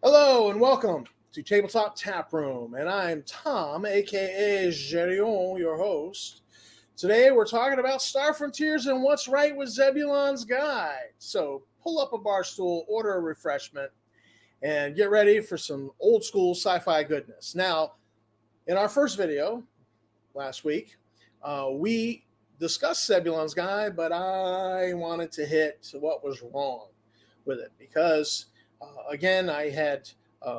Hello and welcome to Tabletop Tap Room, and I'm Tom, aka Gerion, your host. Today we're talking about Star Frontiers and what's right with Zebulon's guide. So pull up a bar stool, order a refreshment, and get ready for some old school sci-fi goodness. Now, in our first video last week, we discussed Zebulon's guide, but I wanted to hit what was wrong with it because again, I had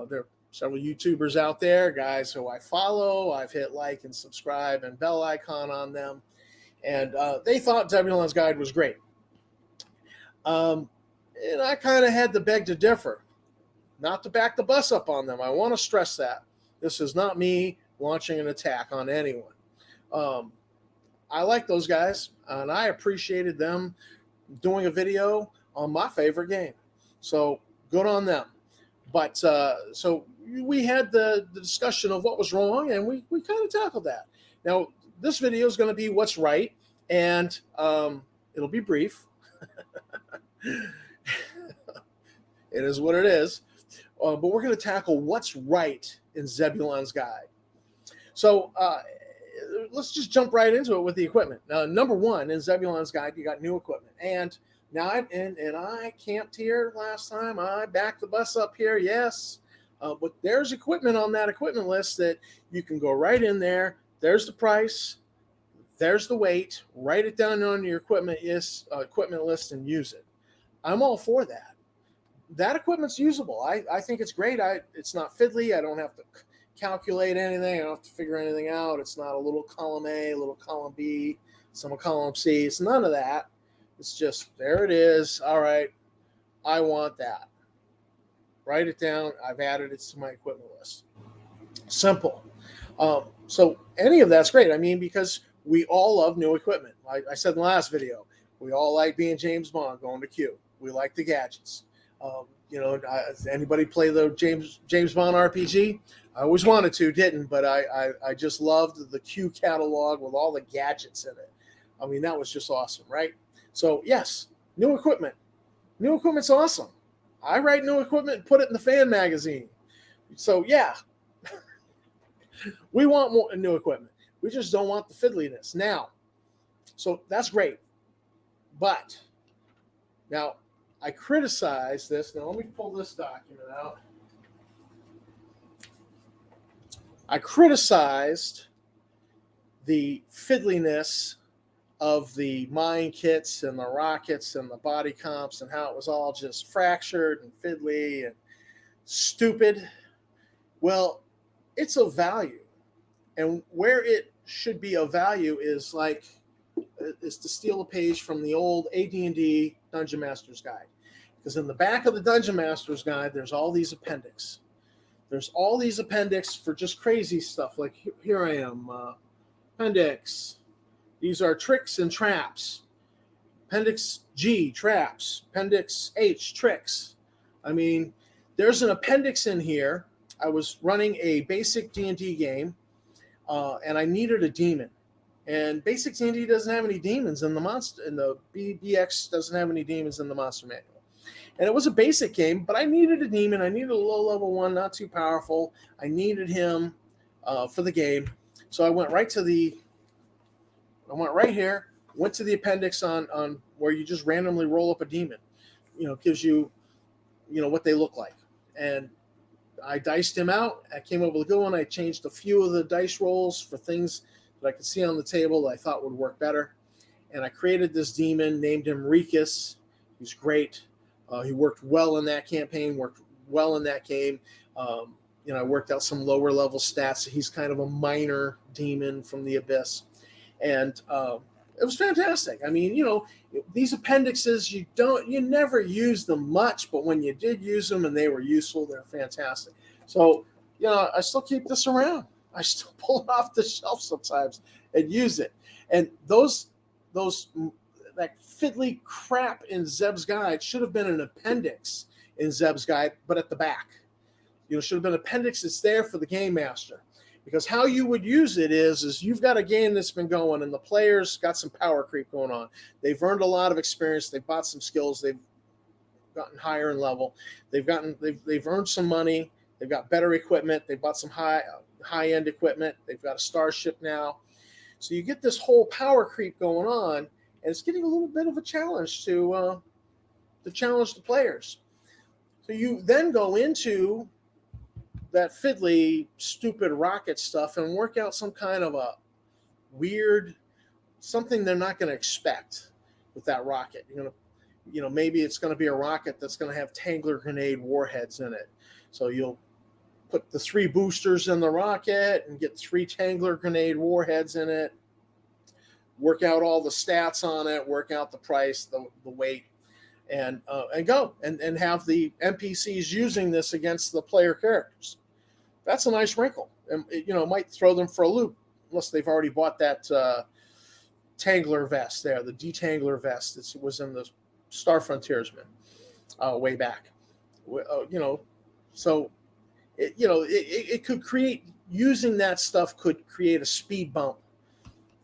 there are several YouTubers out there, guys who I follow. I've hit like and subscribe and bell icon on them, and they thought Zebulon's guide was great. And I kind of had to beg to differ, not to back the bus up on them. I want to stress that this is not me launching an attack on anyone. I like those guys, and I appreciated them doing a video on my favorite game. So good on them. But so we had the discussion of what was wrong, and we kind of tackled that. Now, this video is going to be what's right, and it'll be brief. It is what it is. But we're going to tackle what's right in Zebulon's guide. So let's just jump right into it with the equipment. Now, number one in Zebulon's guide, you got new equipment. And now, I camped here last time. I backed the bus up here, yes. But there's equipment on that equipment list that you can go right in there. There's the price. There's the weight. Write it down on your equipment list and use it. I'm all for that. That equipment's usable. I think it's great. It's not fiddly. I don't have to calculate anything. I don't have to figure anything out. It's not a little column A, a little column B, some column C. It's none of that. It's just, there it is. All right, I want that. Write it down. I've added it to my equipment list. Simple. So any of that's great. I mean, because we all love new equipment. I said in the last video, we all like being James Bond, going to Q. We like the gadgets. Anybody play the James Bond RPG? I always wanted to, didn't, but I just loved the Q catalog with all the gadgets in it. I mean, that was just awesome, right? So, yes, new equipment. New equipment's awesome. I write new equipment and put it in the fan magazine. So, yeah, we want more new equipment. We just don't want the fiddliness. Now, so that's great. But, now, I criticize this. Now, let me pull this document out. I criticized the fiddliness of the mine kits and the rockets and the body comps and how it was all just fractured and fiddly and stupid. Well, it's of value. And where it should be of value is to steal a page from the old AD&D Dungeon Master's Guide. Because in the back of the Dungeon Master's Guide, there's all these appendix. There's all these appendix for just crazy stuff. Like here I am, appendix. These are tricks and traps. Appendix G, traps. Appendix H, tricks. I mean, there's an appendix in here. I was running a basic D&D game, and I needed a demon. And basic D&D doesn't have any demons in the monster. And the BX doesn't have any demons in the monster manual. And it was a basic game, but I needed a demon. I needed a low-level one, not too powerful. I needed him for the game. So I went right here, went to the appendix on where you just randomly roll up a demon. Gives you, what they look like. And I diced him out. I came up with a good one. I changed a few of the dice rolls for things that I could see on the table that I thought would work better. And I created this demon, named him Rikus. He's great. He worked well in that campaign, worked well in that game. I worked out some lower level stats. He's kind of a minor demon from the abyss. And it was fantastic. I mean, these appendixes, you never use them much, but when you did use them and they were useful, they're fantastic. So, I still keep this around. I still pull it off the shelf sometimes and use it. And that fiddly crap in Zeb's guide should have been an appendix in Zeb's guide, but at the back. Should have been an appendix that's there for the game master. Because how you would use it is you've got a game that's been going and the players got some power creep going on. They've earned a lot of experience. They've bought some skills. They've gotten higher in level. They've earned some money. They've got better equipment. They bought some high end equipment. They've got a starship now. So you get this whole power creep going on, and it's getting a little bit of a challenge to challenge the players. So you then go into that fiddly, stupid rocket stuff and work out some kind of a weird something they're not going to expect with that rocket. Maybe it's going to be a rocket that's going to have Tangler grenade warheads in it. So you'll put the 3 boosters in the rocket and get 3 Tangler grenade warheads in it, work out all the stats on it, work out the price, the weight, and go and have the NPCs using this against the player characters. That's a nice wrinkle, and it might throw them for a loop unless they've already bought that Tangler vest there, the detangler vest that was in the Star Frontiersman way back. So it could create, using that stuff could create a speed bump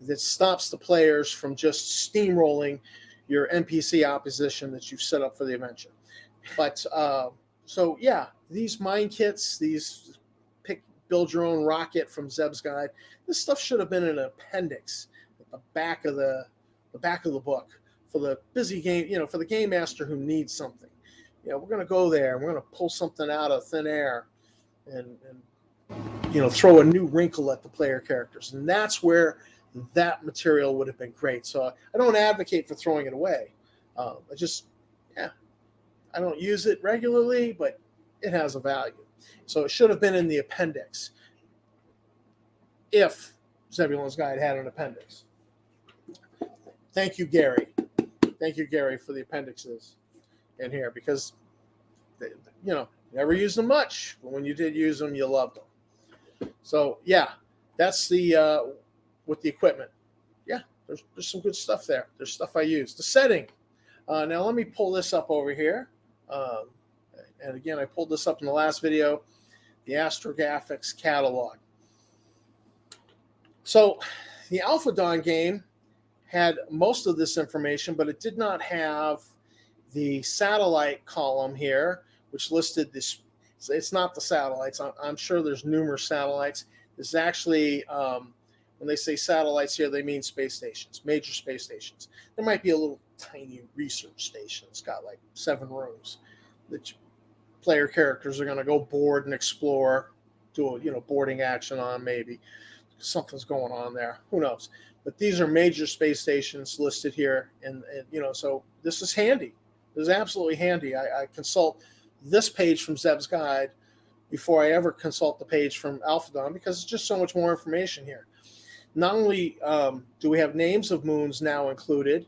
that stops the players from just steamrolling your NPC opposition that you've set up for the adventure. But these mine kits, these build your own rocket from Zeb's Guide, this stuff should have been in an appendix at the back of the book for the busy game, for the game master who needs something. We're going to go there and we're going to pull something out of thin air and throw a new wrinkle at the player characters. And that's where that material would have been great. So I don't advocate for throwing it away. I don't use it regularly, but it has a value. So it should have been in the appendix if Zebulon's Guide had an appendix. Thank you, Gary. Thank you, Gary, for the appendixes in here, because never used them much, but when you did use them, you loved them. So that's the with the equipment. There's some good stuff there. There's stuff I use. The setting. Now let me pull this up over here. And again, I pulled this up in the last video, the Astrographics catalog. So the Alpha Dawn game had most of this information, but it did not have the satellite column here, which listed this. It's not the satellites. I'm sure there's numerous satellites. This is actually, when they say satellites here, they mean space stations, major space stations. There might be a little tiny research station. It's got like 7 rooms that player characters are going to go board and explore, do a boarding action on, maybe something's going on there. Who knows? But these are major space stations listed here, and so this is handy. This is absolutely handy. I consult this page from Zeb's Guide before I ever consult the page from Alpha Dawn, because it's just so much more information here. Not only do we have names of moons now included,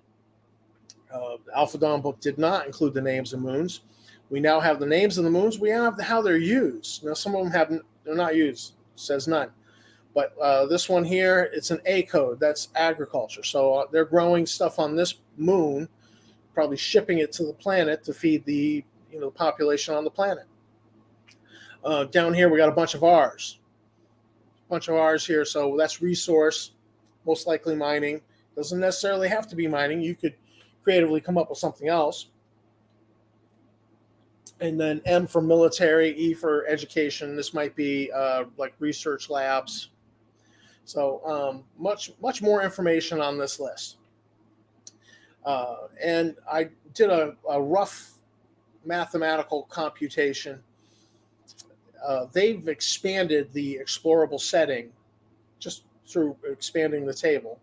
the Alpha Dawn book did not include the names of moons. We now have the names of the moons. We have how they're used. Now, some of them they're not used. It says none. But this one here, it's an A code. That's agriculture. So they're growing stuff on this moon, probably shipping it to the planet to feed the population on the planet. Down here, we got a bunch of R's. Here. So that's resource, most likely mining. Doesn't necessarily have to be mining. You could creatively come up with something else. And then M for military, E for education. This might be like research labs. So much more information on this list. And I did a rough mathematical computation. They've expanded the explorable setting just through expanding the table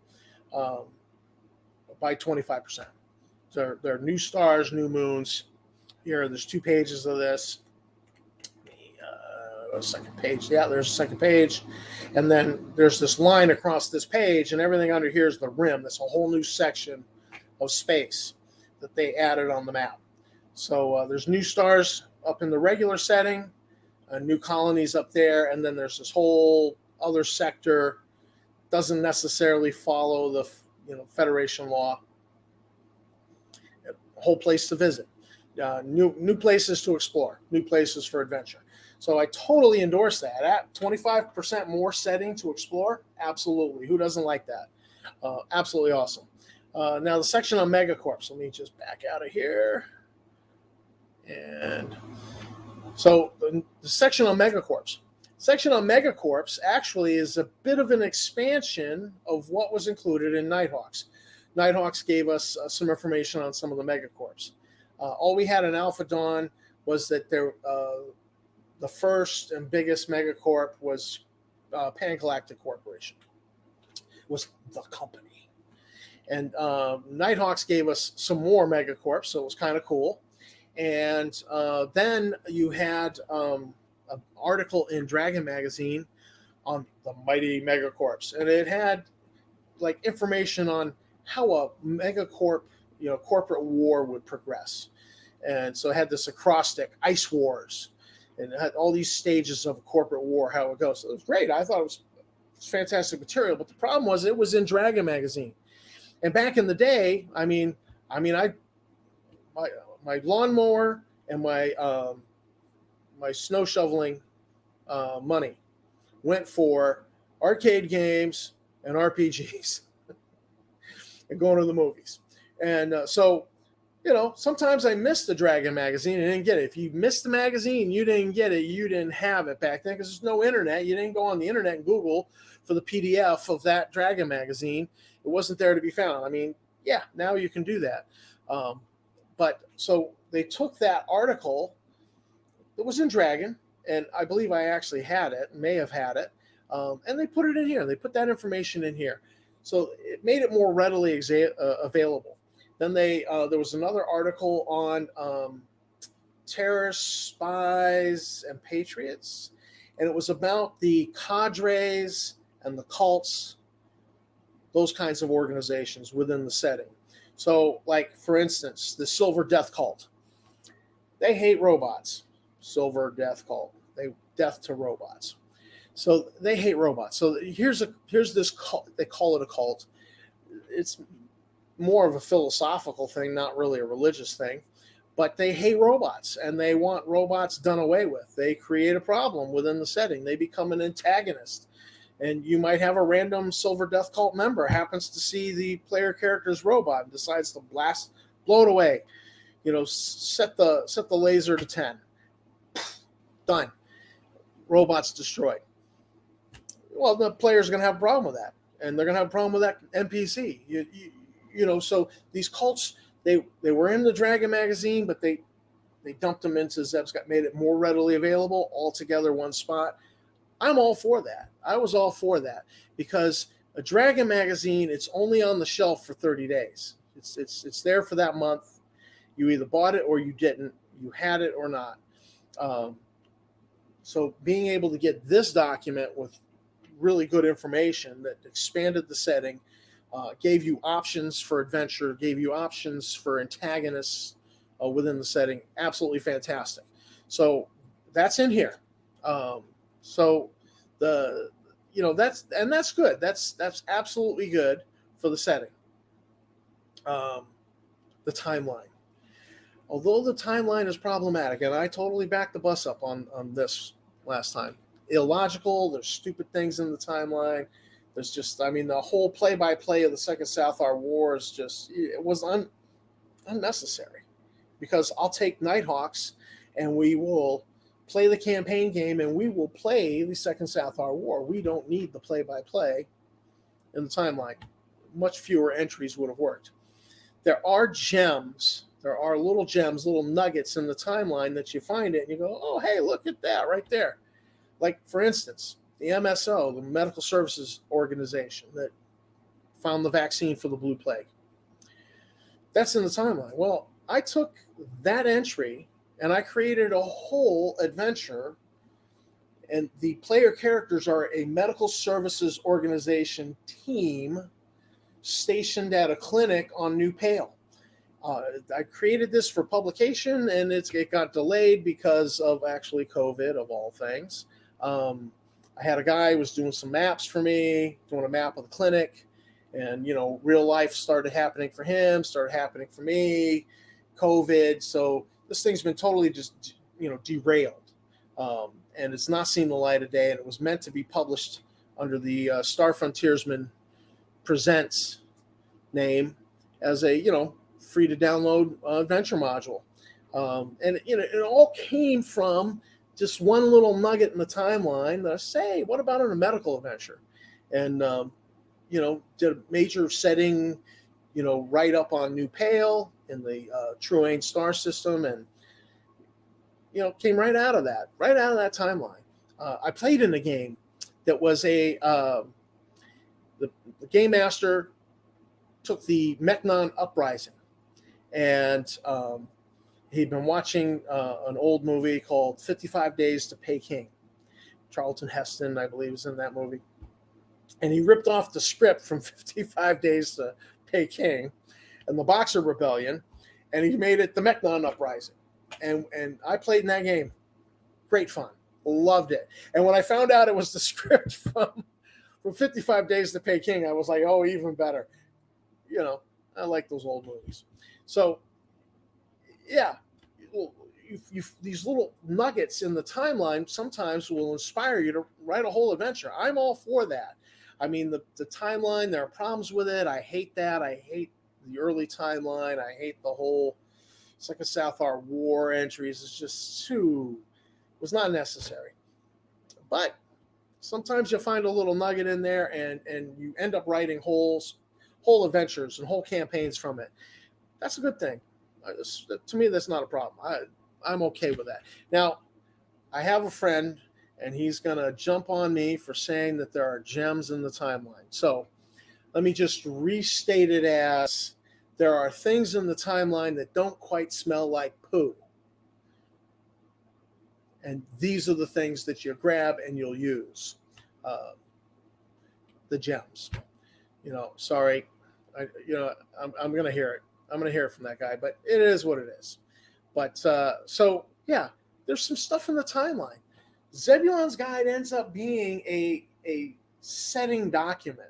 by 25%. There are new stars, new moons. There's 2 pages of this. A second page. There's a second page. And then there's this line across this page, and everything under here is the rim. That's a whole new section of space that they added on the map. So there's new stars up in the regular setting, new colonies up there, and then there's this whole other sector. Doesn't necessarily follow the Federation law. A whole place to visit. New places to explore, new places for adventure. So I totally endorse that. At 25% more setting to explore, absolutely. Who doesn't like that? Absolutely awesome. Now the section on MegaCorps. Let me just back out of here. And so the section on MegaCorps. Section on MegaCorps actually is a bit of an expansion of what was included in Nighthawks. Nighthawks gave us some information on some of the MegaCorps. All we had in Alpha Dawn was that the first and biggest MegaCorp was Pan Galactic Corporation, was the company. And Nighthawks gave us some more MegaCorps, so it was kind of cool. And then you had an article in Dragon Magazine on the mighty MegaCorps, and it had like information on how a MegaCorp, corporate war would progress. And so it had this acrostic, Ice Wars, and it had all these stages of a corporate war, how it goes. So it was great. I thought it was fantastic material, but the problem was it was in Dragon Magazine. And back in the day, my lawnmower and my snow shoveling money went for arcade games and RPGs and going to the movies. And so, sometimes I missed the Dragon Magazine and didn't get it. If you missed the magazine, you didn't get it. You didn't have it back then because there's no internet. You didn't go on the internet and Google for the PDF of that Dragon Magazine. It wasn't there to be found. Now you can do that. But so they took that article that was in Dragon, and I believe I actually had it, may have had it, and they put it in here. They put that information in here. So it made it more readily available. Then there was another article on terrorists, spies, and patriots, and it was about the cadres and the cults, those kinds of organizations within the setting. So, like, for instance, the Silver Death Cult. They hate robots. Silver Death Cult. Death to robots. So they hate robots. So here's this cult. They call it a cult. It's more of a philosophical thing, not really a religious thing. But they hate robots, and they want robots done away with. They create a problem within the setting. They become an antagonist. And you might have a random Silver Death Cult member happens to see the player character's robot and decides to blow it away. Set the laser to 10. Done. Robot's destroyed. Well, the player's going to have a problem with that, and they're going to have a problem with that NPC. So these cults, they were in the Dragon Magazine, but they dumped them into Zebs, made it more readily available, all together one spot. I'm all for that. I was all for that because a Dragon Magazine, it's only on the shelf for 30 days. It's there for that month. You either bought it or you didn't. You had it or not. So being able to get this document with really good information that expanded the setting, gave you options for adventure, gave you options for antagonists within the setting, absolutely fantastic. So that's in here. That's good. That's absolutely good for the setting. The timeline. Although the timeline is problematic, and I totally backed the bus up on this last time. Illogical, there's stupid things in the timeline. There's just, the whole play-by-play of the Second Southar War is just, it was unnecessary. Because I'll take Nighthawks and we will play the campaign game and we will play the Second Southar War. We don't need the play-by-play in the timeline. Much fewer entries would have worked. There are gems. There are little gems, little nuggets in the timeline that you find it and you go, oh, hey, look at that right there. Like, for instance, the MSO, the Medical Services Organization that found the vaccine for the Blue Plague. That's in the timeline. Well, I took that entry and I created a whole adventure, and the player characters are a Medical Services Organization team stationed at a clinic on New Pale. I created this for publication, and it got delayed because of actually COVID, of all things. I had a guy who was doing some maps for me, doing a map of the clinic, and, real life started happening for him, started happening for me, COVID. So this thing's been totally just, derailed. And it's not seen the light of day, and it was meant to be published under the Star Frontiersman Presents name as a, free to download adventure module. And it all came from just one little nugget in the timeline that I say, what about in a medical adventure? And did a major setting, right up on New Pale in the Truane star system, and came right out of that timeline. I played in a game that was the game master took the Mechnon Uprising, and he'd been watching an old movie called 55 Days to Pay King. Charlton Heston, I believe, was in that movie. And he ripped off the script from 55 Days to Pay King and the Boxer Rebellion, and he made it the Mechnon Uprising. And I played in that game. Great fun. Loved it. And when I found out it was the script from 55 Days to Pay King, I was like, oh, even better. I like those old movies. So, yeah, these little nuggets in the timeline sometimes will inspire you to write a whole adventure. I'm all for that. I mean, the timeline, there are problems with it. I hate that. I hate the early timeline. I hate the whole Second Southar War entries. It's just it was not necessary. But sometimes you find a little nugget in there, and you end up writing whole adventures and whole campaigns from it. That's a good thing. To me, that's not a problem. I'm okay with that. Now, I have a friend, and he's going to jump on me for saying that there are gems in the timeline. So let me just restate it as there are things in the timeline that don't quite smell like poo. And these are the things that you grab and you'll use. The gems. Sorry. I'm going to hear it. I'm going to hear it from that guy, but it is what it is. But so, yeah, there's some stuff in the timeline. Zebulon's Guide ends up being a setting document,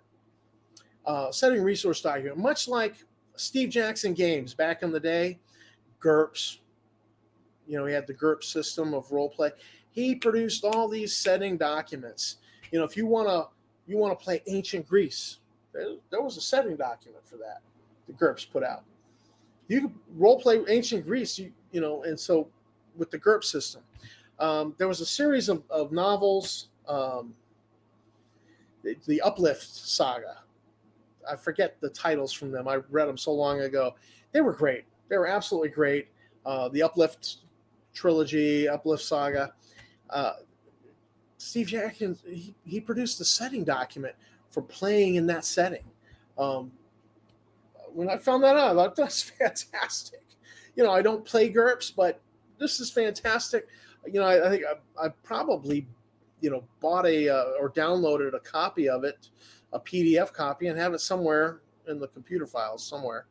setting resource document, much like Steve Jackson Games back in the day, GURPS. He had the GURPS system of role play. He produced all these setting documents. If you want to play ancient Greece, there was a setting document for that. The GURPS put out. You could role play ancient Greece, and so with the GURPS system. There was a series of novels, the Uplift saga. I forget the titles from them. I read them so long ago. They were great. They were absolutely great. The Uplift trilogy, Uplift saga. Steve Jackson, he produced the setting document for playing in that setting. When I found that out, I thought that's fantastic. I don't play GURPS, but this is fantastic. I think I probably, bought or downloaded a copy of it, a PDF copy, and have it somewhere in the computer files somewhere,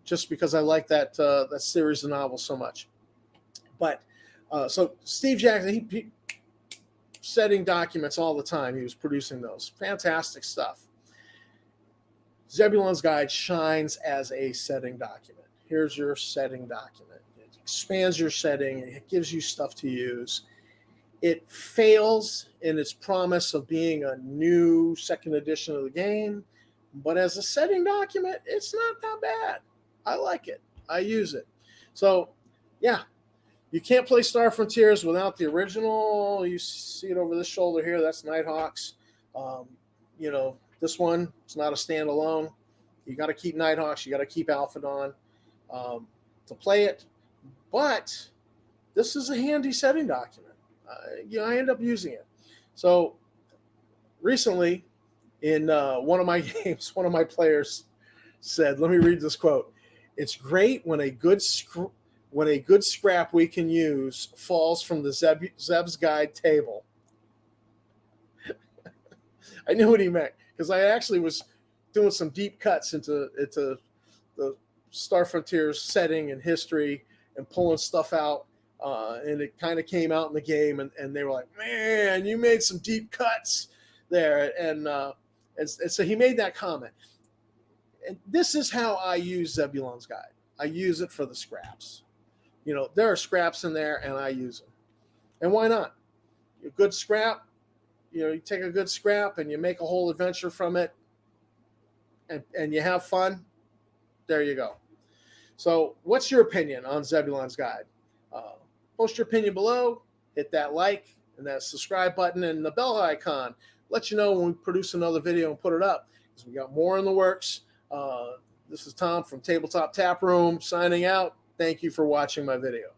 just because I like that series of novels so much. But so Steve Jackson, he setting documents all the time. He was producing those. Fantastic stuff. Zebulon's Guide shines as a setting document. Here's your setting document. It expands your setting. It gives you stuff to use. It fails in its promise of being a new second edition of the game, but as a setting document, it's not that bad. I like it. I use it. So, yeah, you can't play Star Frontiers without the original. You see it over this shoulder here. That's Nighthawks. This one, it's not a standalone. You got to keep Nighthawks. You got to keep Alphadon to play it. But this is a handy setting document. I end up using it. So recently, in one of my games, one of my players said, "Let me read this quote. It's great when a good scrap we can use falls from the Zeb's Guide table." I knew what he meant, because I actually was doing some deep cuts into the Star Frontiers setting and history and pulling stuff out. And it kind of came out in the game, and they were like, "Man, you made some deep cuts there." And so he made that comment. And this is how I use Zebulon's Guide. I use it for the scraps. There are scraps in there, and I use them. And why not? A good scrap, you take a good scrap and you make a whole adventure from it, and you have fun. There you go. So what's your opinion on Zebulon's Guide? Post your opinion below. Hit that like and that subscribe button and the bell icon. Let you know when we produce another video and put it up, because we got more in the works. This is Tom from Tabletop Tap Room signing out. Thank you for watching my video.